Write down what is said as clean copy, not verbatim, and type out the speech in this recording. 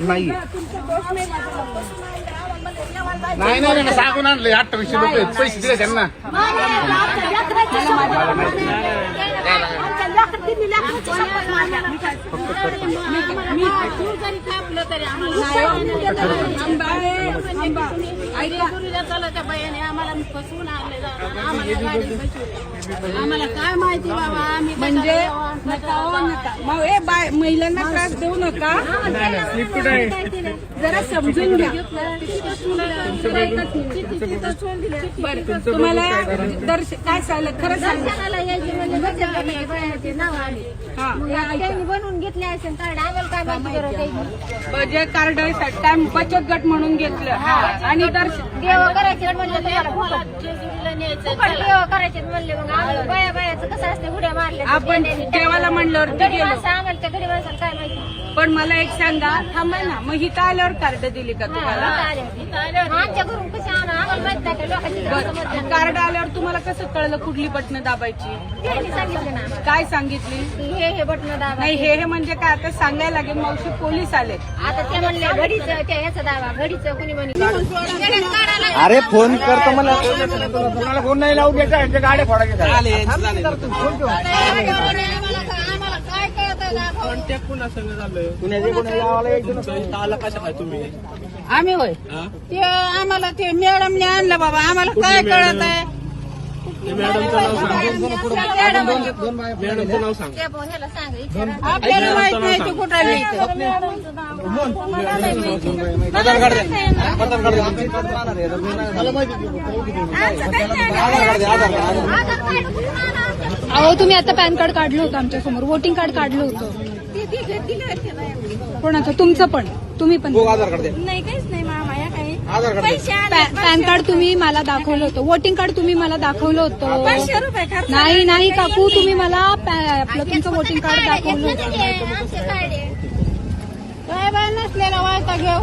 नाही नाही नाही नाही सांगून आणले 2800 रुपये पैसे दिले त्यांना. आम्हाला काय माहिती बाबा, आम्ही म्हणजे महिलांना त्रास देऊ नका, जरा समजून घ्या. तुम्हाला काय सांगलं खरं सांगा. बनवून घेतले असेल कार्ड, आम्हाला काय माहिती. बचत कार्ड काय बचत गट म्हणून घेतलं आणि देव करायचे म्हणलं करायचे म्हणले, मग बाया बायाचं कसं असते उड्या मारल्या आपण देवाला म्हणल्यावरती गेलो. आम्हाला त्या गडी माणसाला काय माहिती. पण मला एक सांगा, थांबा ना, मग हिथं आल्यावर कार्ड दिली का तुम्हाला? आमच्या घरून कशी आणा आम्हाला माहित नाही का लोकांची कार्ड आल्यावर तुम्हाला कसं कळलं कुठली बटणं दाबायची? सांगितलं ना काय सांगितली? हे बटन दाबा. नाही हे म्हणजे काय आता सांगायला लागेल. मावशी पोलीस आले आता ते म्हणले घडीचं त्या याचा दाबा, घडीचं कुणी म्हणे. अरे फोन करतो मला, तुम्हाला फोन नाही लावू द्यायचा, यांच्या गाड्या फोडायच्या. आम्ही होय ते आम्हाला ते मॅडमने आणलं बाबा, आम्हाला काय कळत आहे? मॅडमचं नाव सांग. आपल्याला माहित नाही ते कुठं आधार कार्ड द्या, आधार कार्ड द्या. मला माहिती आधार कार्ड. अहो तुम्ही आता पॅन कार्ड काढलं होतं आमच्या समोर, वोटिंग कार्ड काढलं होतं. कोणाचं? तुमचं पण? तुम्ही पण? आधार कार्ड द्या. नाही काहीच नाही मामा, या काही आधार कार्ड द्या. पॅन कार्ड तुम्ही मला दाखवलं होतं, वोटिंग कार्ड तुम्ही मला दाखवलं होतं. 500 रुपये खर्च. नाही नाही काकू, तुम्ही मला आपलं तुमचं वोटिंग कार्ड दाखवलं होतं. आमचे कार्ड आहे. काय बाय नसलेला वायता घेऊ